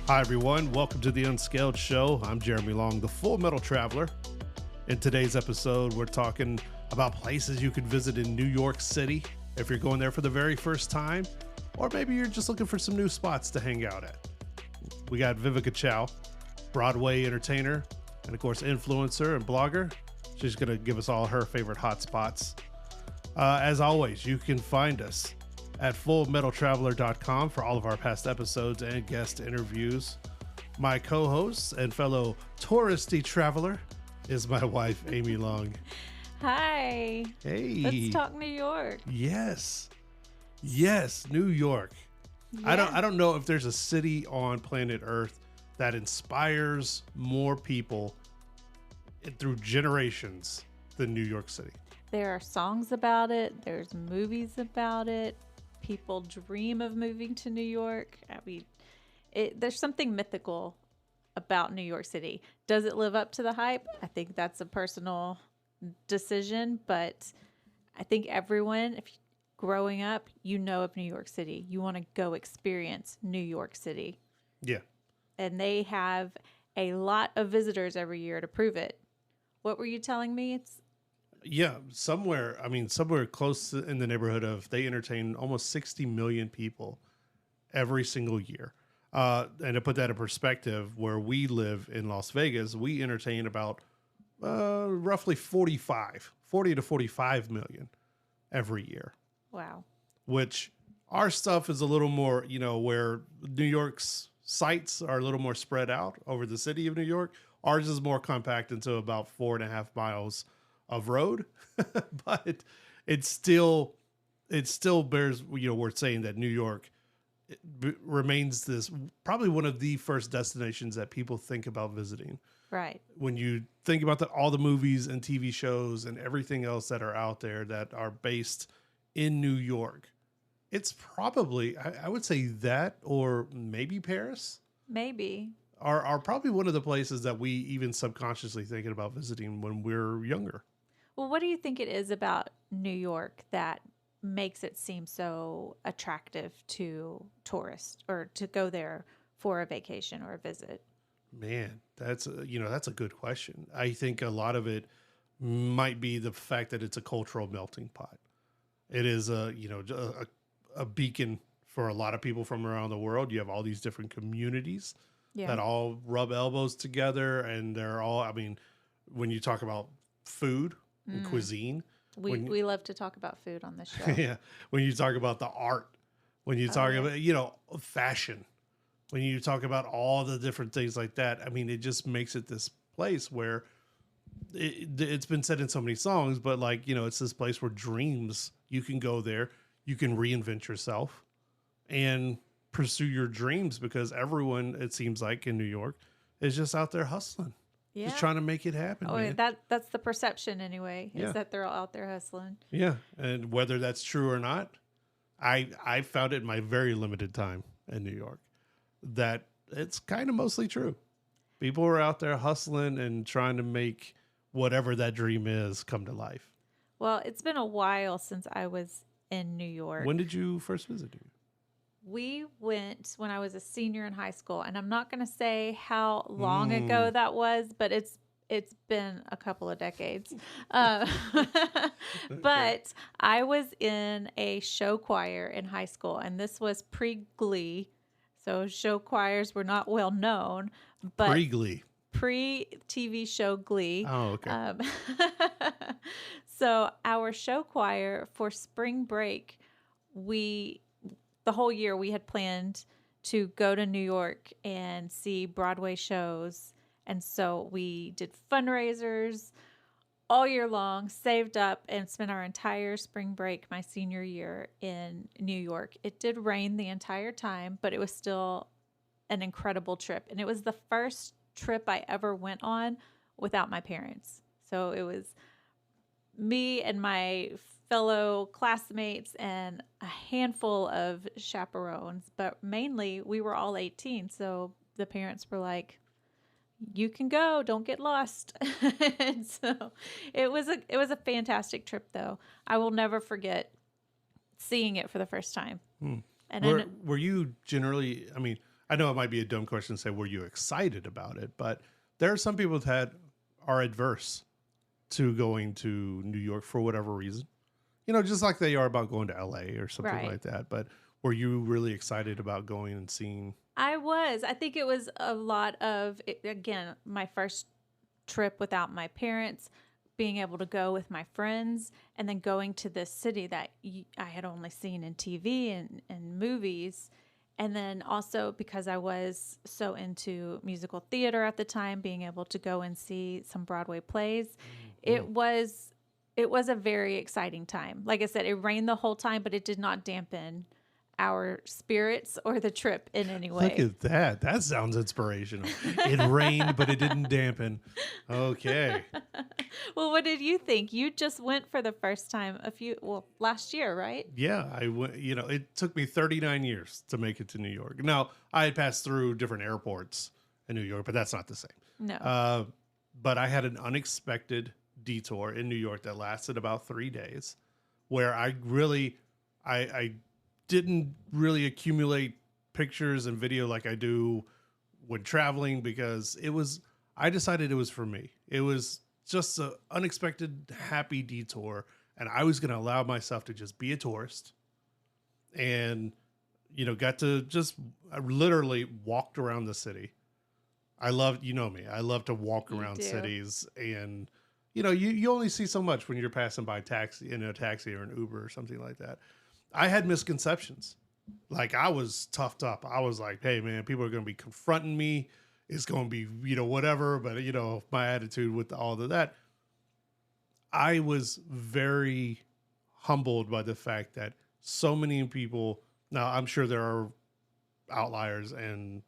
Hi, everyone. Welcome to the Unscaled Show. I'm Jeremy Long, the Full Metal Traveler. In today's episode, we're talking about places you could visit in New York City if you're going there for the very first time, or maybe you're just looking for some new spots to hang out at. We got Viveca Chow, Broadway entertainer, and of course, influencer and blogger. She's going to give us all her favorite hot spots. As always, you can find us at fullmetaltraveler.com for all of our past episodes and guest interviews. My co-host and fellow touristy traveler is my wife, Amy Long. Hi. Hey. Let's talk New York. Yes, New York. Yeah. I don't know if there's a city on planet Earth that inspires more people through generations than New York City. There are songs about it. There's movies about it. People dream of moving to New York. I mean, there's something mythical about New York City. Does it live up to the hype? I think that's a personal decision, but I think everyone, if growing up, you know of New York City. You want to go experience New York City. Yeah. And they have a lot of visitors every year to prove it. What were you telling me? Somewhere close in the neighborhood of, they entertain almost 60 million people every single year. And to put that in perspective, where we live in Las Vegas, we entertain about roughly 40 to 45 million every year. Wow. Which our stuff is a little more, where New York's sites are a little more spread out over the city of New York. Ours is more compact into about 4.5 miles of road, but it still bears, worth saying that New York remains this probably one of the first destinations that people think about visiting. Right. When you think about all the movies and TV shows and everything else that are out there that are based in New York, it's probably, I would say that, or maybe Paris. Maybe. Are probably one of the places that we even subconsciously thinking about visiting when we're younger. Well, what do you think it is about New York that makes it seem so attractive to tourists or to go there for a vacation or a visit? Man, that's a good question. I think a lot of it might be the fact that it's a cultural melting pot. It is a beacon for a lot of people from around the world. You have all these different communities that all rub elbows together, and they're all, when you talk about food and cuisine. We love to talk about food on this show. Yeah. When you talk about the art, when you talk about, fashion, when you talk about all the different things like that, it just makes it this place where it's been said in so many songs, but it's this place where dreams, you can go there, you can reinvent yourself and pursue your dreams, because everyone, it seems like in New York, is just out there hustling. Yeah. Just trying to make it happen. Oh, man. that's the perception anyway, is that they're all out there hustling. Yeah. And whether that's true or not, I found it in my very limited time in New York that it's kind of mostly true. People are out there hustling and trying to make whatever that dream is come to life. Well, it's been a while since I was in New York. When did you first visit New York? We went when I was a senior in high school, and I'm not going to say how long ago that was, but it's been a couple of decades. But I was in a show choir in high school, and this was pre-Glee. So show choirs were not well known, but Pre-Glee. Pre-TV show Glee. Oh, okay. So our show choir for spring break, the whole year we had planned to go to New York and see Broadway shows. And so we did fundraisers all year long, saved up, and spent our entire spring break my senior year in New York. It did rain the entire time, but it was still an incredible trip. And it was the first trip I ever went on without my parents. So it was me and my fellow classmates and a handful of chaperones, but mainly we were all 18. So the parents were like, you can go, don't get lost. And so it was a fantastic trip though. I will never forget seeing it for the first time. And were you generally, I know it might be a dumb question to say, were you excited about it? But there are some people that are adverse to going to New York for whatever reason. You know, just like they are about going to LA or something Right. like that. But were you really excited about going and seeing? I was. I think it was a lot of, again, my first trip without my parents, being able to go with my friends, and then going to this city that I had only seen in TV and movies. And then also because I was so into musical theater at the time, being able to go and see some Broadway plays, it was a very exciting time. Like I said, it rained the whole time, but it did not dampen our spirits or the trip in any way. Look at that. That sounds inspirational. It rained, but it didn't dampen. Okay. Well, what did you think? You just went for the first time last year, right? Yeah, I went, you know, it took me 39 years to make it to New York. Now, I had passed through different airports in New York, but that's not the same. No. But I had an unexpected detour in New York that lasted about 3 days, where I didn't really accumulate pictures and video like I do when traveling, because I decided it was for me. It was just an unexpected happy detour, and I was going to allow myself to just be a tourist, and, you know, got to just literally walked around the city. I love, you know me, I love to walk around cities, and, you know, you only see so much when you're passing by in a taxi or an Uber or something like that. I had misconceptions. Like, I was toughed up. I was like, hey, man, people are going to be confronting me. It's going to be, you know, whatever. But, you know, my attitude with all of that, I was very humbled by the fact that so many people, now I'm sure there are outliers and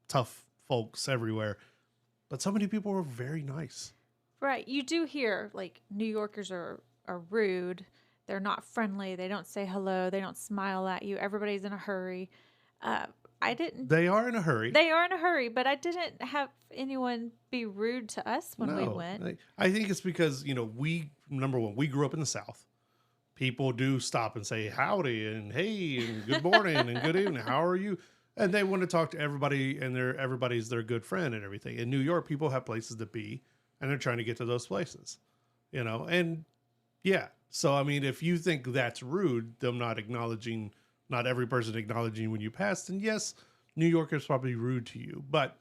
tough folks everywhere, but so many people were very nice. Right. You do hear, like, New Yorkers are rude. They're not friendly. They don't say hello. They don't smile at you. Everybody's in a hurry. I didn't. They are in a hurry. They are in a hurry, but I didn't have anyone be rude to us when we went. I think it's because, you know, number one, we grew up in the South. People do stop and say howdy and hey and good morning and good evening. How are you? And they want to talk to everybody, and everybody's their good friend and everything. In New York, people have places to be, and they're trying to get to those places, you know, and yeah. So, I mean, if you think that's rude, them not every person acknowledging when you pass, then yes, New Yorkers probably rude to you. But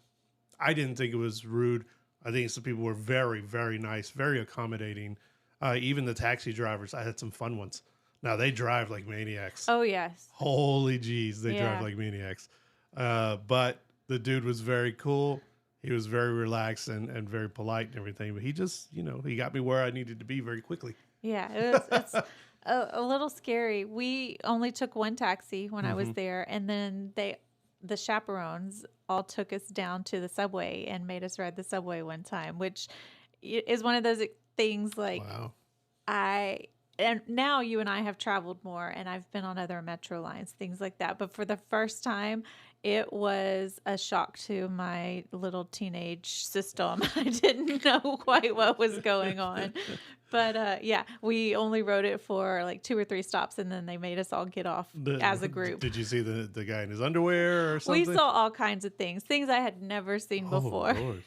I didn't think it was rude. I think some people were very, very nice, very accommodating. Even the taxi drivers, I had some fun ones. Now, they drive like maniacs. Oh, yes. Holy jeez, they drive like maniacs. But the dude was very cool. He was very relaxed and very polite and everything. But he just, you know, he got me where I needed to be very quickly. Yeah, it's a little scary. We only took one taxi when I was there, and then the chaperones all took us down to the subway and made us ride the subway one time, which is one of those things like, wow. And now you and I have traveled more, and I've been on other metro lines, things like that. But for the first time, it was a shock to my little teenage system. I didn't know quite what was going on. But yeah, we only rode it for like 2 or 3 stops, and then they made us all get off as a group. Did you see the guy in his underwear or something? We saw all kinds of things I had never seen before. Lord.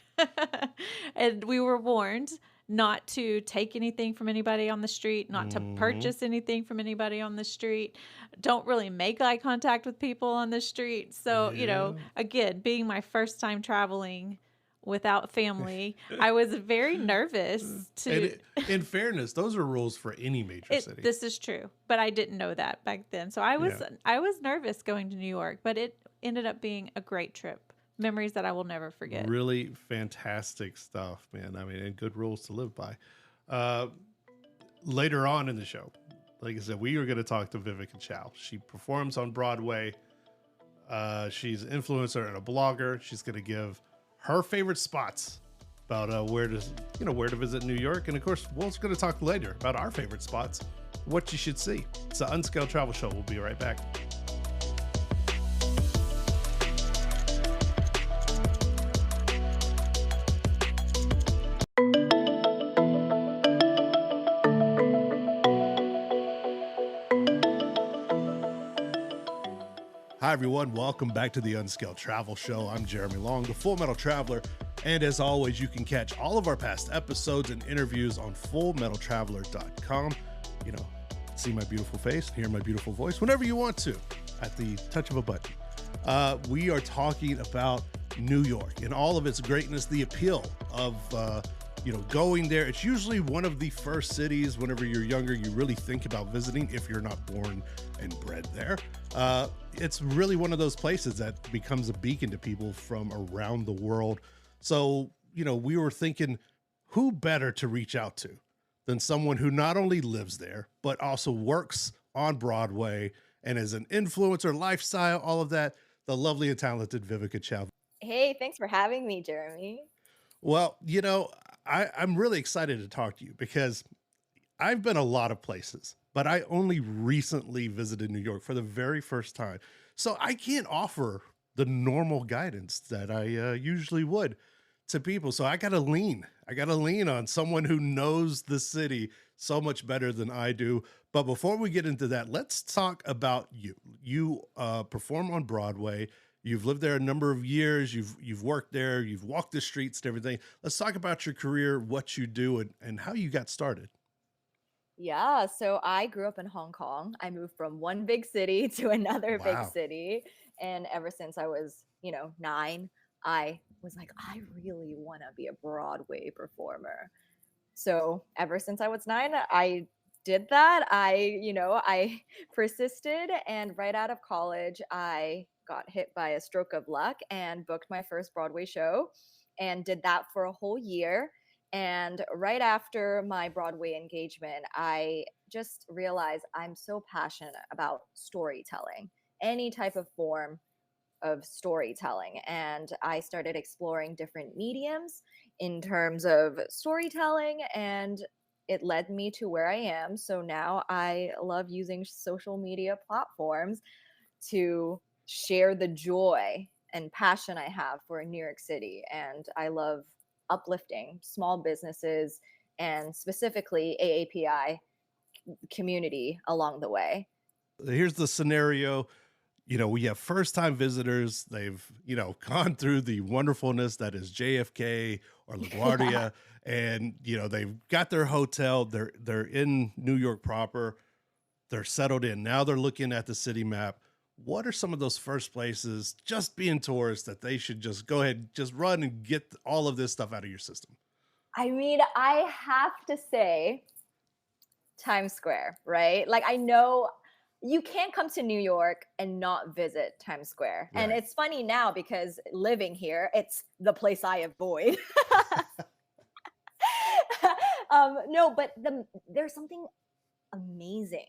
And we were warned not to take anything from anybody on the street, not to purchase anything from anybody on the street. Don't really make eye contact with people on the street. So, you know, again, being my first time traveling without family, I was very nervous in fairness, those are rules for any major city. This is true, but I didn't know that back then. So I was nervous going to New York, but it ended up being a great trip. Memories that I will never forget. Really fantastic stuff, man. I mean, and good rules to live by. Later on in the show, like I said, we are going to talk to Viveca Chow. She performs on Broadway. She's an influencer and a blogger. She's going to give her favorite spots about where to visit New York. And of course, we're also going to talk later about our favorite spots, what you should see. It's the Unscaled Travel Show. We'll be right back. Hi, everyone. Welcome back to the Unscaled Travel Show. I'm Jeremy Long, the Full Metal Traveler. And as always, you can catch all of our past episodes and interviews on fullmetaltraveler.com. You know, see my beautiful face, hear my beautiful voice whenever you want to at the touch of a button. We are talking about New York and all of its greatness, the appeal of, going there. It's usually one of the first cities whenever you're younger, you really think about visiting if you're not born and bred there. It's really one of those places that becomes a beacon to people from around the world. So, we were thinking, who better to reach out to than someone who not only lives there, but also works on Broadway and is an influencer, lifestyle, all of that, the lovely and talented Viveca Chow. Hey, thanks for having me, Jeremy. Well, I'm really excited to talk to you because I've been a lot of places, but I only recently visited New York for the very first time. So I can't offer the normal guidance that I usually would to people. So I got to lean on someone who knows the city so much better than I do. But before we get into that, let's talk about you. You perform on Broadway. You've lived there a number of years. You've worked there. You've walked the streets and everything. Let's talk about your career, what you do, and how you got started. Yeah, so I grew up in Hong Kong. I moved from one big city to another big Wow. city. And ever since I was, 9, I was like, I really want to be a Broadway performer. So ever since I was 9, I did that. I persisted. And right out of college, I got hit by a stroke of luck and booked my first Broadway show and did that for a whole year. And right after my Broadway engagement, I just realized I'm so passionate about storytelling, any type of form of storytelling. And I started exploring different mediums in terms of storytelling, and it led me to where I am. So now I love using social media platforms to share the joy and passion I have for New York City. And I love uplifting small businesses and specifically AAPI community along the way. Here's the scenario. We have first time visitors. They've, gone through the wonderfulness that is JFK or LaGuardia, and, they've got their hotel. They're in New York proper. They're settled in. Now they're looking at the city map. What are some of those first places, just being tourists, that they should just go ahead, just run and get all of this stuff out of your system? I mean, I have to say Times Square, right? Like, I know you can't come to New York and not visit Times Square. And Right. it's funny now because living here, it's the place I avoid. No, but there's something amazing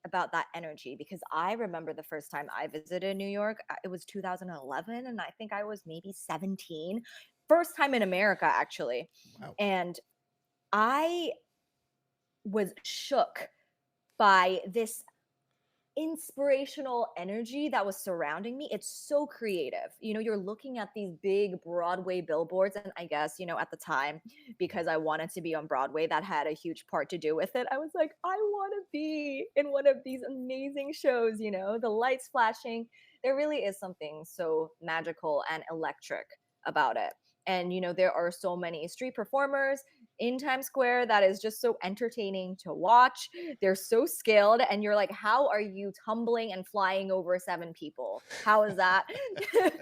about that energy because I remember the first time I visited New York, it was 2011, and I think I was maybe 17. First time in America, actually. Wow. And I was shook by this inspirational energy that was surrounding me. It's so creative. You're looking at these big Broadway billboards, and I guess, at the time, because I wanted to be on Broadway, that had a huge part to do with it. I was like, I want to be in one of these amazing shows, the lights flashing. There really is something so magical and electric about it. And, there are so many street performers in Times Square that is just so entertaining to watch. They're so skilled, and you're like, how are you tumbling and flying over 7 people? How is that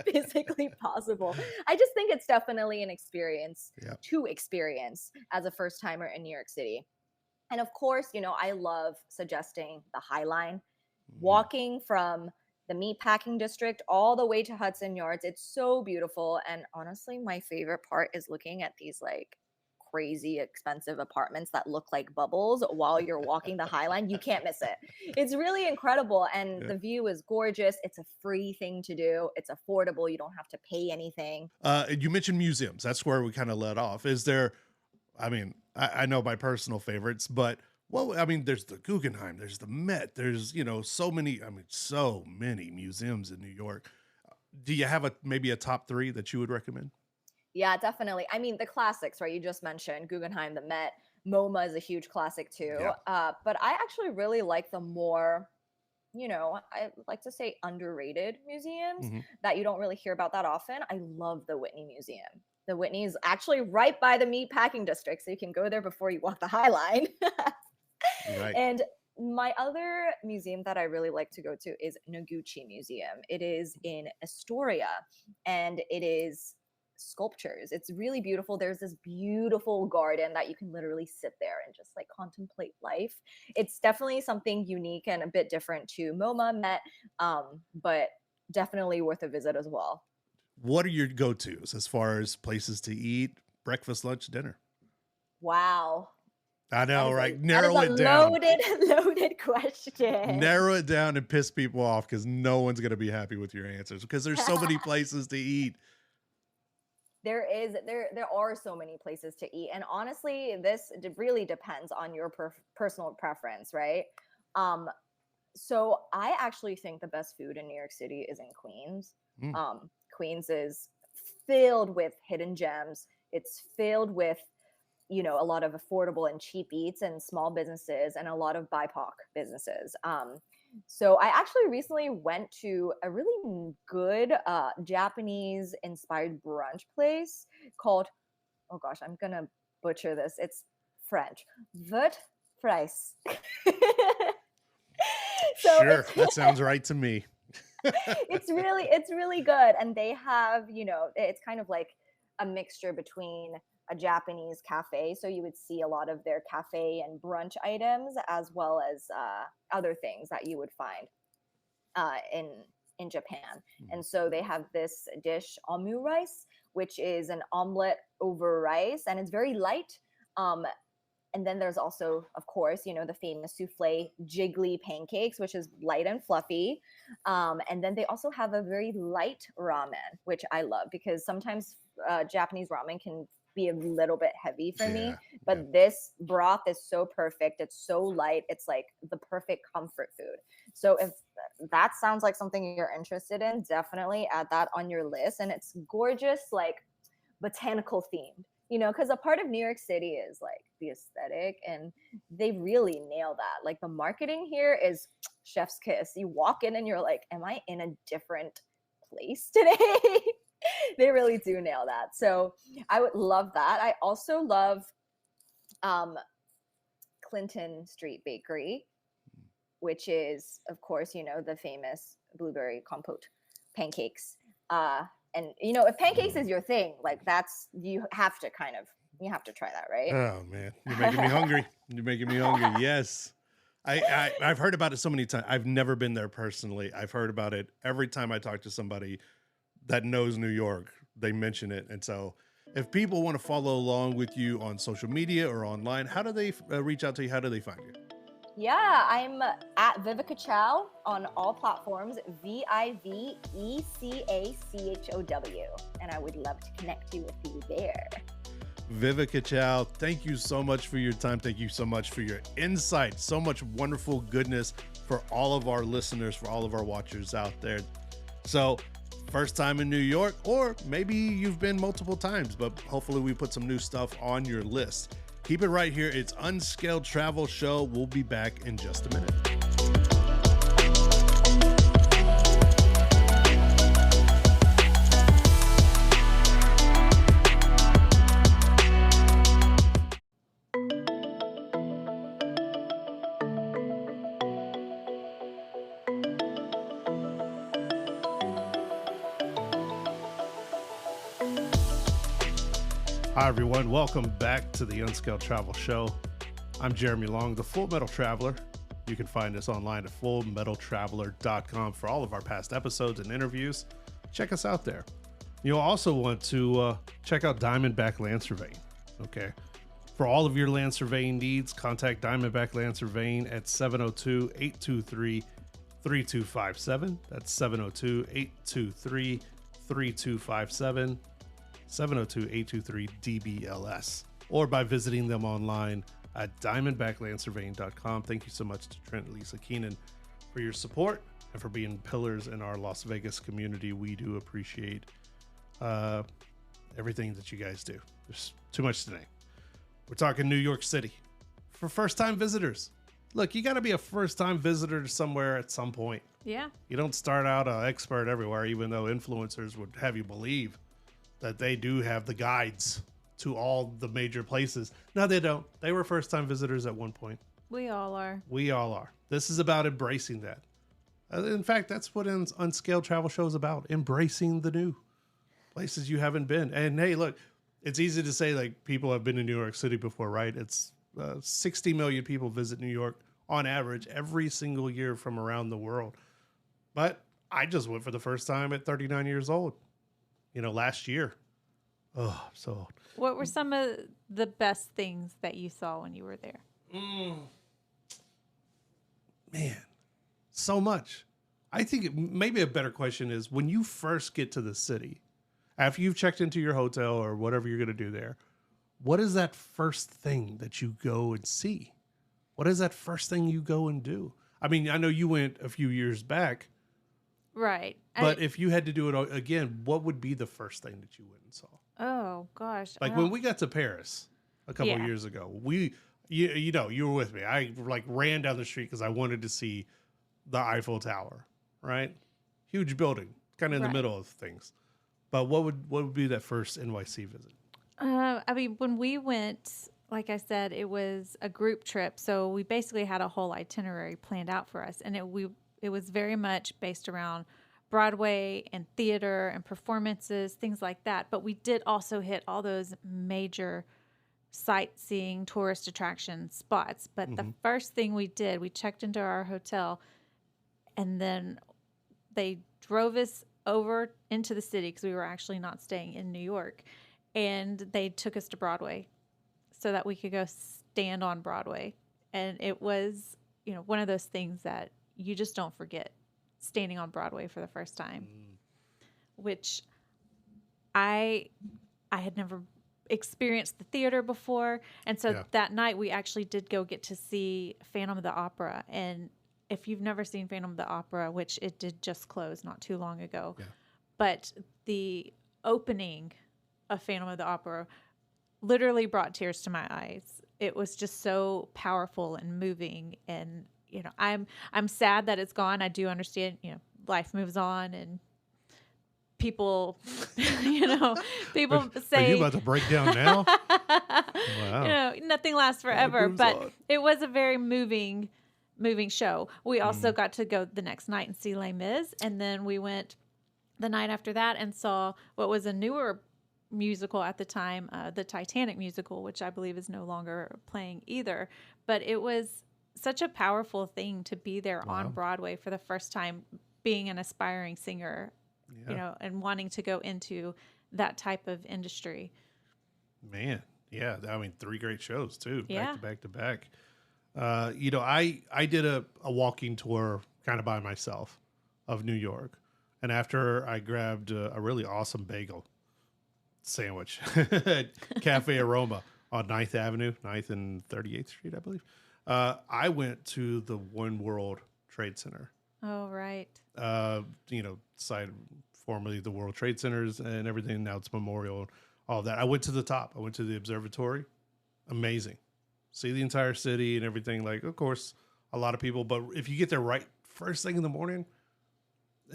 physically possible? I just think it's definitely an experience Yeah. to experience as a first timer in New York City. And of course, I love suggesting the High Line, Mhm. walking from the meatpacking district all the way to Hudson Yards. It's so beautiful. And honestly, my favorite part is looking at these like crazy expensive apartments that look like bubbles while you're walking the High Line. You can't miss it. It's really incredible. And Yeah. the view is gorgeous. It's a free thing to do. It's affordable. You don't have to pay anything. And you mentioned museums. That's where we kind of let off. Is there, I mean, I know my personal favorites, but well, I mean, there's the Guggenheim, there's the Met, there's, so many museums in New York. Do you have maybe a top three that you would recommend? Yeah, definitely. I mean, the classics, right? You just mentioned Guggenheim, the Met, MoMA is a huge classic too. Yeah. But I actually really like the more I like to say underrated museums Mhm. that you don't really hear about that often. I love the Whitney Museum. The Whitney is actually right by the meat packing district, so you can go there before you walk the High Line. Right. And my other museum that I really like to go to is Noguchi Museum. It is in Astoria, and it is sculptures. It's really beautiful. There's this beautiful garden that you can literally sit there and just like contemplate life. It's definitely something unique and a bit different to MoMA, Met, but definitely worth a visit as well. What are your go-tos as far as places to eat, breakfast, lunch, dinner? Wow. I That know, is right? a Narrow it down. loaded, loaded question. Narrow it down and piss people off because no one's going to be happy with your answers because there's so many places to eat. There are so many places to eat, and honestly this really depends on your personal preference, right? um so I actually think the best food in New York City is in Queens. Mm. Queens is filled with hidden gems. It's filled with a lot of affordable and cheap eats and small businesses and a lot of BIPOC businesses. So I actually recently went to a really good Japanese inspired brunch place called, oh gosh, I'm gonna butcher this. It's French. Vert Price. So Sure, that sounds right to me. it's really good, and they have, it's kind of like a mixture between a Japanese cafe, so you would see a lot of their cafe and brunch items as well as other things that you would find in Japan. And so they have this dish, omu rice, which is an omelet over rice, and it's very light. And then there's also, of course, the famous souffle jiggly pancakes, which is light and fluffy. And then they also have a very light ramen, which I love because sometimes Japanese ramen can be a little bit heavy for me. But this broth is so perfect. It's so light. It's like the perfect comfort food. So if that sounds like something you're interested in, definitely add that on your list. And it's gorgeous, like botanical themed, because a part of New York City is like the aesthetic, and they really nail that. Like the marketing here is chef's kiss. You walk in and you're like, am I in a different place today? They really do nail that. So I would love that. I also love Clinton Street Bakery, which is, of course, the famous blueberry compote pancakes. And if pancakes is your thing, like you have to try that, right? Oh man, you're making me hungry. You're making me hungry. Yes. I've heard about it so many times. I've never been there personally. I've heard about it every time I talk to somebody that knows New York, they mention it. And so if people want to follow along with you on social media or online, how do they reach out to you? How do they find you? Yeah, I'm at Viveca Chow on all platforms, VIVECACHOW. And I would love to connect you with you there. Viveca Chow, thank you so much for your time. Thank you so much for your insight. So much wonderful goodness for all of our listeners, for all of our watchers out there. So first time in New York, or maybe you've been multiple times, but hopefully we put some new stuff on your list. Keep it right here. It's Unscaled Travel Show. We'll be back in just a minute. Hi, everyone. Welcome back to the Unscaled Travel Show. I'm Jeremy Long, the Full Metal Traveler. You can find us online at fullmetaltraveler.com for all of our past episodes and interviews. Check us out there. You'll also want to check out Diamondback Land Surveying. Okay. For all of your land surveying needs, contact Diamondback Land Surveying at 702-823-3257. That's 702-823-3257. 702-823-DBLS, or by visiting them online at diamondbacklandsurveying.com. Thank you so much to Trent and Lisa Keenan for your support and for being pillars in our Las Vegas community. We do appreciate everything that you guys do. There's too much today. We're talking New York City. For first-time visitors, look, you got to be a first-time visitor to somewhere at some point. Yeah. You don't start out an expert everywhere, even though influencers would have you believe that they do have the guides to all the major places. No, they don't. They were first-time visitors at one point. We all are. We all are. This is about embracing that. In fact, that's what Unscaled Travel Show is about, embracing the new places you haven't been. And hey, look, it's easy to say like people have been to New York City before, right? It's 60 million people visit New York on average every single year from around the world. But I just went for the first time at 39 years old, last year. Oh, so. What were some of the best things that you saw when you were there? Man, so much. I think maybe a better question is when you first get to the city, after you've checked into your hotel or whatever you're going to do there, what is that first thing that you go and see? What is that first thing you go and do? I mean, I know you went a few years back. Right. But if you had to do it again, what would be the first thing that you went and saw? Oh, gosh. Like when we got to Paris a couple of Yeah. years ago, you were with me. I like ran down the street because I wanted to see the Eiffel Tower, right? Huge building, kind of in the Right. middle of things. But what would be that first NYC visit? I mean, when we went, like I said, it was a group trip. So we basically had a whole itinerary planned out for us. And it was very much based around Broadway and theater and performances, things like that. But we did also hit all those major sightseeing tourist attraction spots. But the first thing we did, we checked into our hotel and then they drove us over into the city because we were actually not staying in New York. And they took us to Broadway so that we could go stand on Broadway. And it was, one of those things that you just don't forget, standing on Broadway for the first time, which I had never experienced the theater before. And so that night we actually did go get to see Phantom of the Opera. And if you've never seen Phantom of the Opera, which it did just close not too long ago, but the opening of Phantom of the Opera literally brought tears to my eyes. It was just so powerful and moving. And, I'm sad that it's gone. I do understand, life moves on and people, people say. Are you about to break down now? Wow. Nothing lasts forever. But on. it was a very moving show. We also got to go the next night and see Les Mis. And then we went the night after that and saw what was a newer musical at the time, the Titanic musical, which I believe is no longer playing either. But it was such a powerful thing to be there on Broadway for the first time, being an aspiring singer, and wanting to go into that type of industry. Man, yeah. I mean, 3 great shows too, Yeah. back to back. I did a walking tour kind of by myself of New York. And after I grabbed a really awesome bagel sandwich at Cafe Aroma on 9th Avenue, 9th and 38th Street, I believe. I went to the One World Trade Center. Oh, right. Site formerly the World Trade Centers and everything. Now it's Memorial, all of that. I went to the top. I went to the observatory. Amazing. See the entire city and everything. Like, of course, a lot of people. But if you get there right first thing in the morning,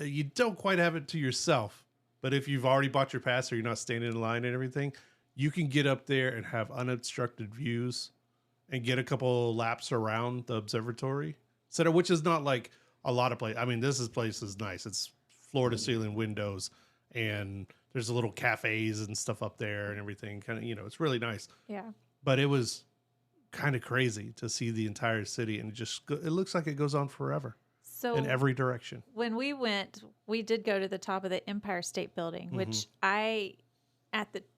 you don't quite have it to yourself. But if you've already bought your pass or you're not standing in line and everything, you can get up there and have unobstructed views and get a couple laps around the observatory center, which is not like a lot of places. I mean, this place is nice. It's floor to ceiling windows and there's a little cafes and stuff up there and everything. Kind of, it's really nice. Yeah. But it was kind of crazy to see the entire city and it looks like it goes on forever. So in every direction. When we went, we did go to the top of the Empire State Building, which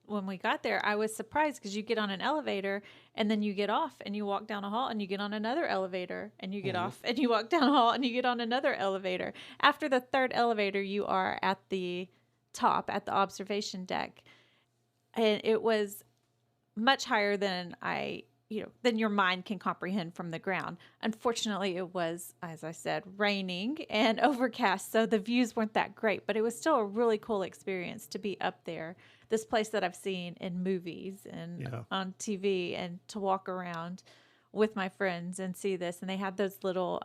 when we got there, I was surprised because you get on an elevator and then you get off and you walk down a hall and you get on another elevator and you get off and you walk down a hall and you get on another elevator. After the third elevator, you are at the top at the observation deck. And it was much higher than than your mind can comprehend from the ground. Unfortunately, it was, as I said, raining and overcast, so the views weren't that great, but it was still a really cool experience to be up there. This place that I've seen in movies and on TV and to walk around. with my friends and see this. And they had those little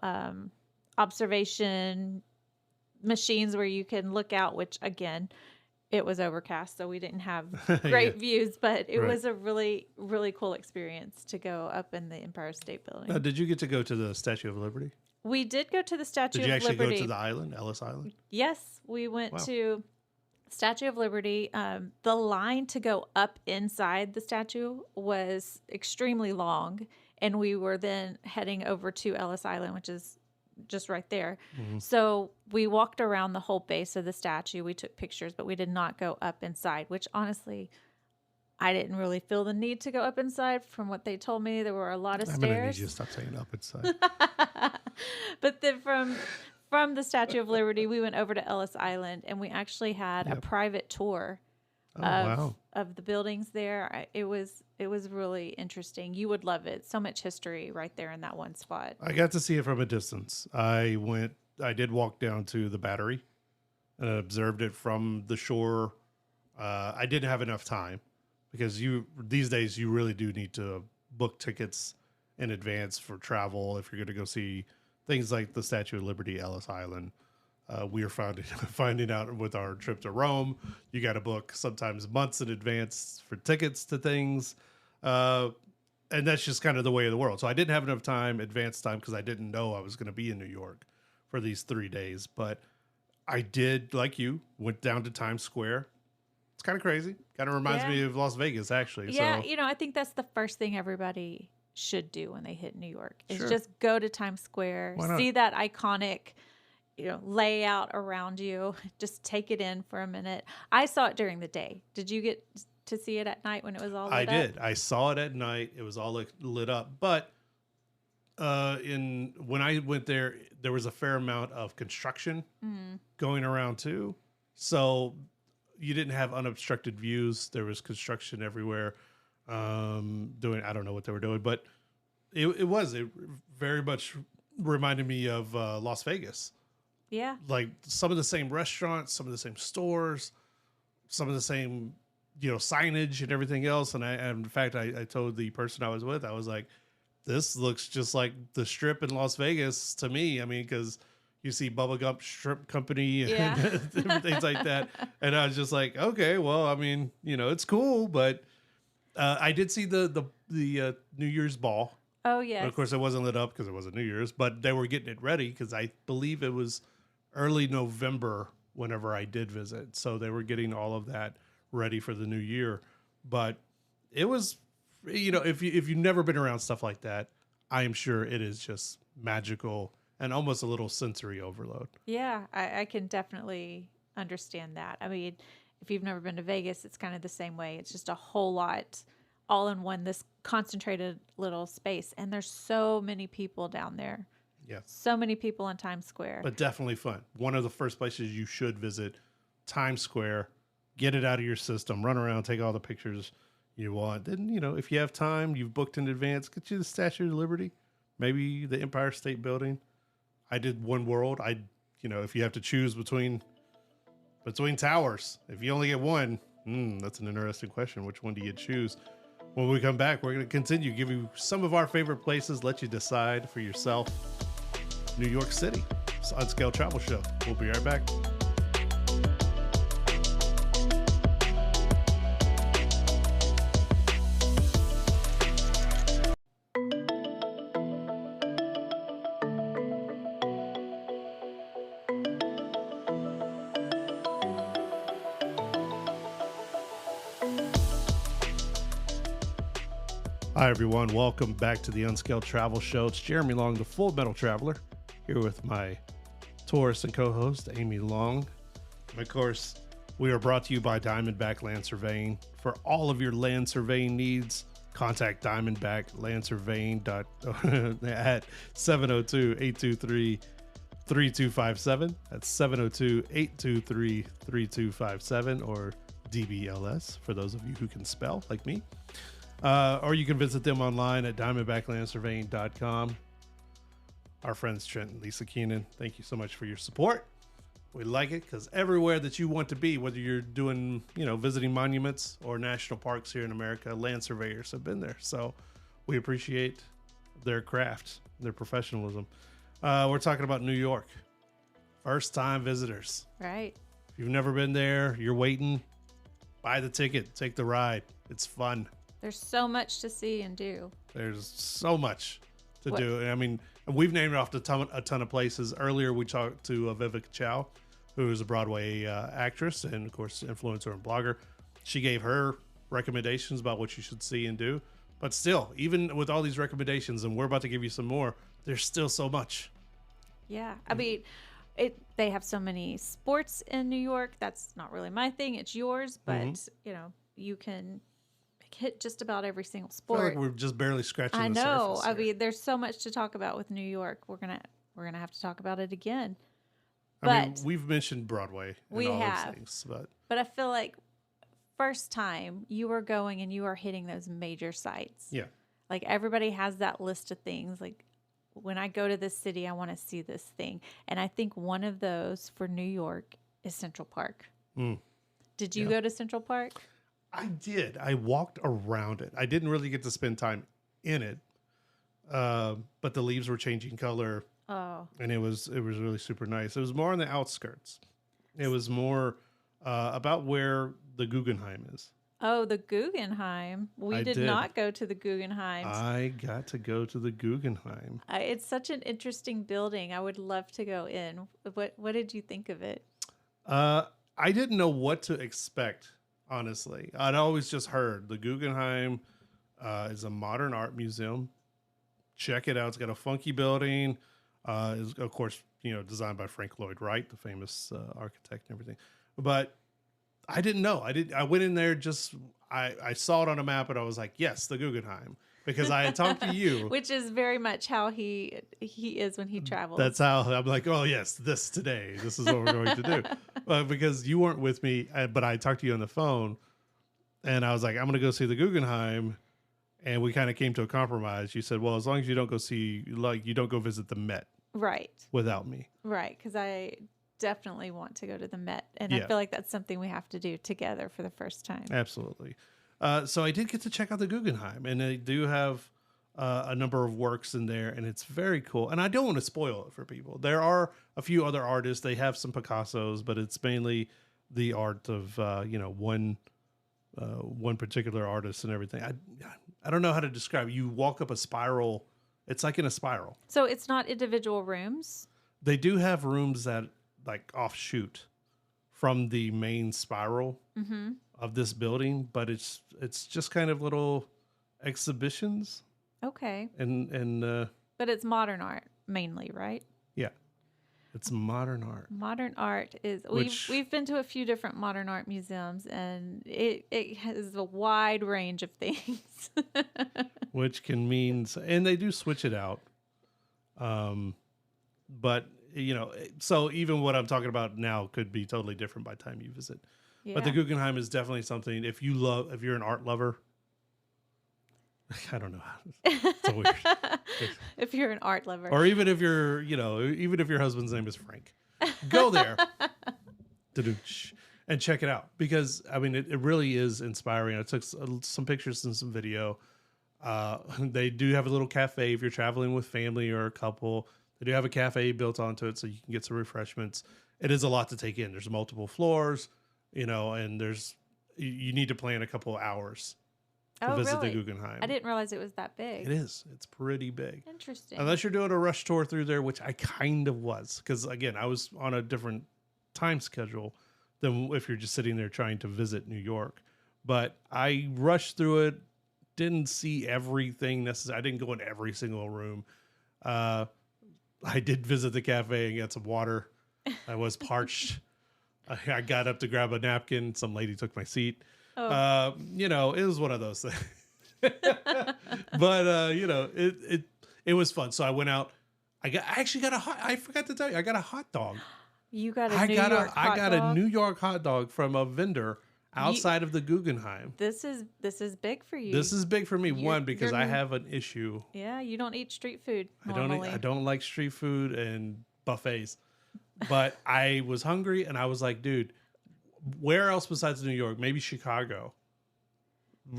observation machines where you can look out, which again, it was overcast, so we didn't have great views, but it was a really, really cool experience to go up in the Empire State Building. Now, did you get to go to the Statue of Liberty? We did go to the Statue of Liberty. Did you actually go to the island, Ellis Island? Yes, we went to Statue of Liberty. The line to go up inside the statue was extremely long, and we were then heading over to Ellis Island, which is just right there. Mm-hmm. So we walked around the whole base of the statue. We took pictures, but we did not go up inside, which honestly, I didn't really feel the need to go up inside. From what they told me, there were a lot of stairs. I'm going to need you to stop saying up inside. But then from the Statue of Liberty, we went over to Ellis Island, and we actually had a private tour of the buildings there. It was really interesting. You would love it. So much history right there in that one spot. I got to see it from a distance. I did walk down to the Battery and observed it from the shore. I didn't have enough time because these days you really do need to book tickets in advance for travel if you're going to go see things like the Statue of Liberty, Ellis Island. We are finding out with our trip to Rome, you got to book sometimes months in advance for tickets to things. And that's just kind of the way of the world. So I didn't have enough advance time, because I didn't know I was going to be in New York for these 3 days. But I did, like you, went down to Times Square. It's kind of crazy. Kind of reminds me of Las Vegas, actually. Yeah, so, I think that's the first thing everybody should do when they hit New York is just go to Times Square, see that iconic layout around you. Just take it in for a minute. I saw it during the day. Did you get to see it at night when it was all lit up? I did. I saw it at night. It was all lit up. But when I went there was a fair amount of construction going around too. So you didn't have unobstructed views. There was construction everywhere. I don't know what they were doing, but it very much reminded me of Las Vegas. Yeah. Like some of the same restaurants, some of the same stores, some of the same, signage and everything else. And in fact, I told the person I was with, I was like, this looks just like the Strip in Las Vegas to me. I mean, because you see Bubba Gump Shrimp Company and things like that. And I was just like, okay, well, I mean, it's cool. But I did see the New Year's ball. Oh, yes. But of course, it wasn't lit up because it wasn't New Year's, but they were getting it ready because I believe it was early November whenever I did visit. So they were getting all of that ready for the new year. But it was, if you've never been around stuff like that, I am sure it is just magical and almost a little sensory overload. Yeah, I can definitely understand that. I mean, if you've never been to Vegas, it's kind of the same way. It's just a whole lot all in one, this concentrated little space. And there's so many people down there. Yeah. So many people in Times Square. But definitely fun. One of the first places you should visit, Times Square. Get it out of your system. Run around, take all the pictures you want. Then, if you have time, you've booked in advance, get you the Statue of Liberty, maybe the Empire State Building. I did One World. If you have to choose between towers, if you only get one, that's an interesting question. Which one do you choose? When we come back, we're going to continue, give you some of our favorite places, let you decide for yourself. New York City. It's Unscaled Travel Show. We'll be right back. Hi, everyone. Welcome back to the Unscaled Travel Show. It's Jeremy Long, the Full Metal Traveler, here with my tourist and co-host, Amy Long. And of course, we are brought to you by Diamondback Land Surveying. For all of your land surveying needs, contact Diamondback Land Surveying at 702-823-3257. That's 702-823-3257, or DBLS, for those of you who can spell, like me. Or you can visit them online at diamondbacklandsurveying.com. Our friends Trent and Lisa Keenan, thank you so much for your support. We like it because everywhere that you want to be, whether you're doing, visiting monuments or national parks here in America, land surveyors have been there. So we appreciate their craft, their professionalism. We're talking about New York. First time visitors. Right. If you've never been there, you're waiting, buy the ticket, take the ride. It's fun. There's so much to see and do. There's so much to do. And I mean, we've named off a ton of places. Earlier, we talked to Viveca Chow, who is a Broadway actress and, of course, influencer and blogger. She gave her recommendations about what you should see and do. But still, even with all these recommendations, and we're about to give you some more, there's still so much. Yeah. I mean, they have so many sports in New York. That's not really my thing. It's yours. But, you can hit just about every single I feel sport. like we're just barely scratching I the know. surface I here. mean, there's so much to talk about with New York. We're gonna have to talk about it again. I mean, we've mentioned Broadway and we all have. those things, But I feel like first time you are going and you are hitting those major sites. yeah. Like everybody has that list of things. Like when I go to this city, I want to see this thing. And I think one of those for New York is Central Park. Did you go to Central Park? I did. I walked around it. I didn't really get to spend time in it, but the leaves were changing color. Oh, And it was really super nice. It was more on the outskirts. It was more about where the Guggenheim is. oh, the Guggenheim. We I did did. not go to the Guggenheim. I got to go to the Guggenheim. It's such an interesting building. I would love to go in. What did you think of it? I didn't know what to expect, honestly. I'd always just heard the Guggenheim is a modern art museum. Check it out. It's got a funky building. Is of course, designed by Frank Lloyd Wright, the famous architect and everything. But I didn't know. I went in there I saw it on a map and I was like, yes, the Guggenheim. Because I had talked to you. Which is very much how he is when he travels. That's how I'm like, oh yes, this today. This is what we're going to do. Because you weren't with me, but I talked to you on the phone, and I was like, I'm going to go see the Guggenheim, and we kind of came to a compromise. You said, well, as long as you don't go visit the Met, right, without me, right, because I definitely want to go to the Met, and Yeah. I feel like that's something we have to do together for the first time. Absolutely. So I did get to check out the Guggenheim, and they do have a number of works in there, and it's very cool. And I don't want to spoil it for people. There are a few other artists. They have some Picassos, but it's mainly the art of one particular artist and everything. I don't know how to describe it. You walk up a spiral. It's like in a spiral. So it's not individual rooms. They do have rooms that like offshoot from the main spiral of this building, but it's just kind of little exhibitions Okay, and but it's modern art mainly, right? yeah, it's modern art. Modern art is Which- we've been to a few different modern art museums, and it has a wide range of things. Which can mean, and they do switch it out. But so even what I'm talking about now could be totally different by the time you visit. Yeah. But the Guggenheim is definitely something. If you're an art lover, I don't know. It's so weird. If you're an art lover, Or even if even if your husband's name is Frank, go there and check it out, because I mean it really is inspiring. I took some pictures and some video. They do have a little cafe if you're traveling with family or a couple. They do have a cafe built onto it so you can get some refreshments. It is a lot to take in. There's multiple floors, and you need to plan a couple of hours to visit the Guggenheim. I didn't realize it was that big. It is. It's pretty big. Interesting. Unless you're doing a rush tour through there, which I kind of was. Because, again, I was on a different time schedule than if you're just sitting there trying to visit New York. But I rushed through it, didn't see everything necessary. I didn't go in every single room. I did visit the cafe and get some water. I was parched. I got up to grab a napkin. Some lady took my seat. Oh. It was one of those things. But it was fun. So I went out. I forgot to tell you, I got a hot dog. You got a New York hot dog? I got a New York hot dog from a vendor outside of the Guggenheim. This is big for you. This is big for me. One, because I have an issue. Yeah, you don't eat street food normally. I don't like street food and buffets. But I was hungry and I was like, dude, where else besides New York? Maybe Chicago.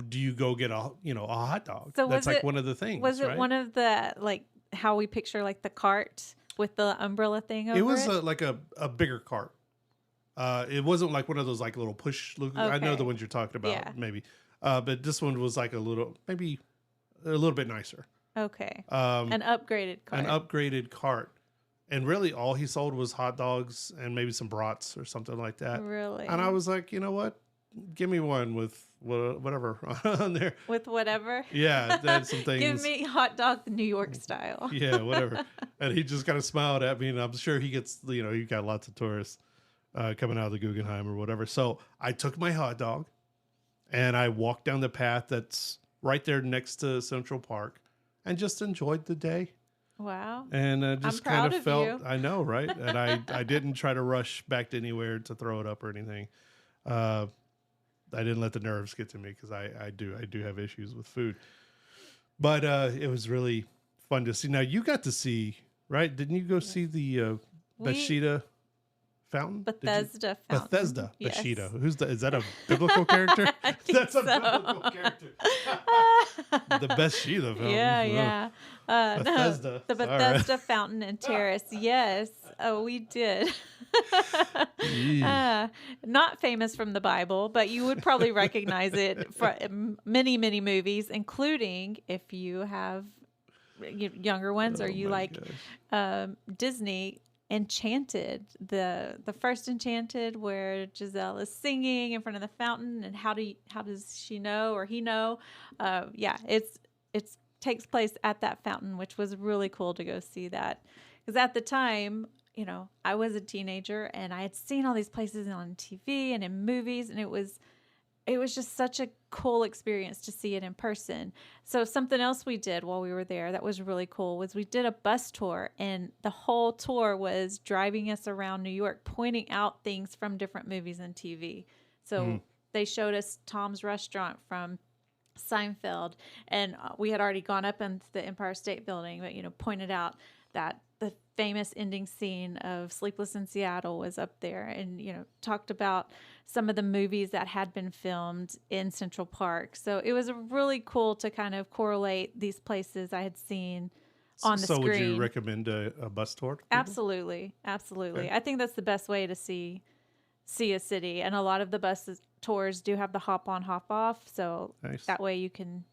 do you go get a hot dog? So That's was like it- one of the things. Was it right? one of the, like, how we picture like the cart with the umbrella thing over It was it? like a bigger cart. It wasn't like one of those like little push. I know Okay. the ones you're talking about, Yeah. maybe. But this one was like maybe a little bit nicer. Okay. Um, An upgraded cart. an upgraded cart. And really all he sold was hot dogs and maybe some brats or something like that. Really? And I was like, you know what? Give me one with whatever on there. With whatever? Yeah, that's some things. Give me hot dog New York style. Yeah, whatever. And he just kind of smiled at me, and I'm sure he gets, he got lots of tourists coming out of the Guggenheim or whatever. So I took my hot dog and I walked down the path that's right there next to Central Park and just enjoyed the day. Wow. And just kind proud of of felt, you. I know, right? And I didn't try to rush back to anywhere to throw it up or anything. I didn't let the nerves get to me because I do have issues with food. But it was really fun to see. Now you got to see, right? Didn't you go see the Bathsheba fountain? Bethesda fountain. Bethesda Yes. Bathsheba. Is that a biblical character? That's a biblical character. The Bathsheba fountain. Yeah. No, Bethesda. the Sorry. Bethesda fountain and terrace. Yes. Oh, we did. Not famous from the Bible, but you would probably recognize it from many, many movies, including if you have younger ones or Oh you my like gosh. Disney. Enchanted, the first Enchanted, where Giselle is singing in front of the fountain, and how does she know or he know? It's takes place at that fountain, which was really cool to go see that, because at the time, I was a teenager and I had seen all these places on TV and in movies, and it was just such a cool experience to see it in person. So something else we did while we were there that was really cool was we did a bus tour, and the whole tour was driving us around New York, pointing out things from different movies and TV. So they showed us Tom's Restaurant from Seinfeld, and we had already gone up into the Empire State Building, but pointed out that the famous ending scene of Sleepless in Seattle was up there, and talked about some of the movies that had been filmed in Central Park. So it was really cool to kind of correlate these places I had seen on the So screen. would you recommend a bus tour to people? Absolutely. Okay. I think that's the best way to see a city, and a lot of the bus tours do have the hop on, hop off, so Nice. that way you can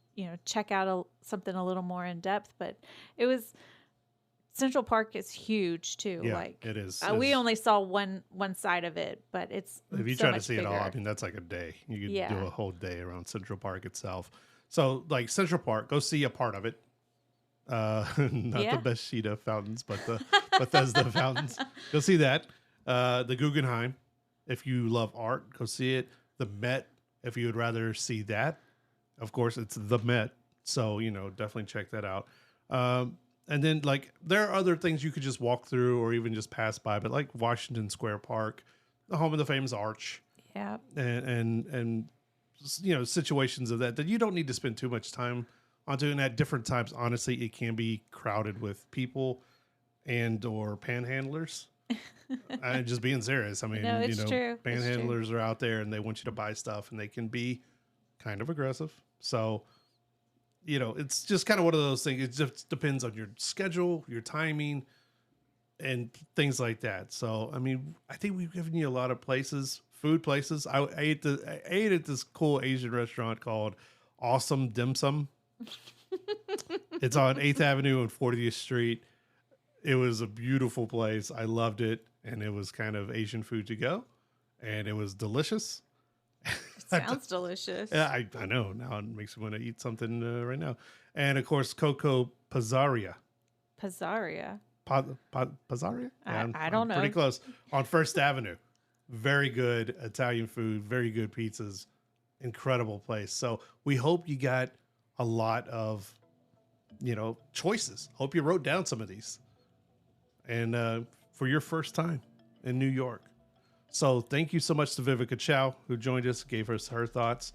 check out something a little more in depth. But it was Central Park is huge too. Yeah, like it is. We only saw one side of it, but it's If you so try to much see it all, bigger. I mean, that's like a day. You could Yeah. do a whole day around Central Park itself. So, like Central Park, go see a part of it. Not Yeah. the Bathsheba fountains, but the Bethesda fountains. Go see that. The Guggenheim, if you love art, go see it. The Met, if you would rather see that. Of course, it's the Met. So, definitely check that out. And then, like, there are other things you could just walk through or even just pass by, but like Washington Square Park, the home of the famous Arch, Yeah. and situations of that you don't need to spend too much time on doing. At different times, honestly, it can be crowded with people and or panhandlers. I'm just being serious. I mean, No, it's true. It's true. panhandlers are out there and they want you to buy stuff, and they can be kind of aggressive. So, it's just kind of one of those things. It just depends on your schedule, your timing, and things like that. So, I mean, I think we've given you a lot of food places. I ate at this cool Asian restaurant called Awesome Dim Sum. It's on 8th Avenue and 40th Street. It was a beautiful place. I loved it. And it was kind of Asian food to go. And it was delicious. Sounds delicious. Yeah, I know. Now it makes me want to eat something right now. And of course, Coco Pizzaria. Pizzaria. Pizzaria? Yeah, I don't know. Pretty close. On First Avenue. Very good Italian food. Very good pizzas. Incredible place. So we hope you got a lot of, choices. Hope you wrote down some of these. And for your first time in New York. So thank you so much to Viveca Chow, who joined us, gave us her thoughts.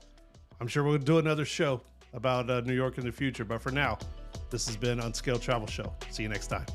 I'm sure we'll do another show about New York in the future. But for now, this has been Unscaled Travel Show. See you next time.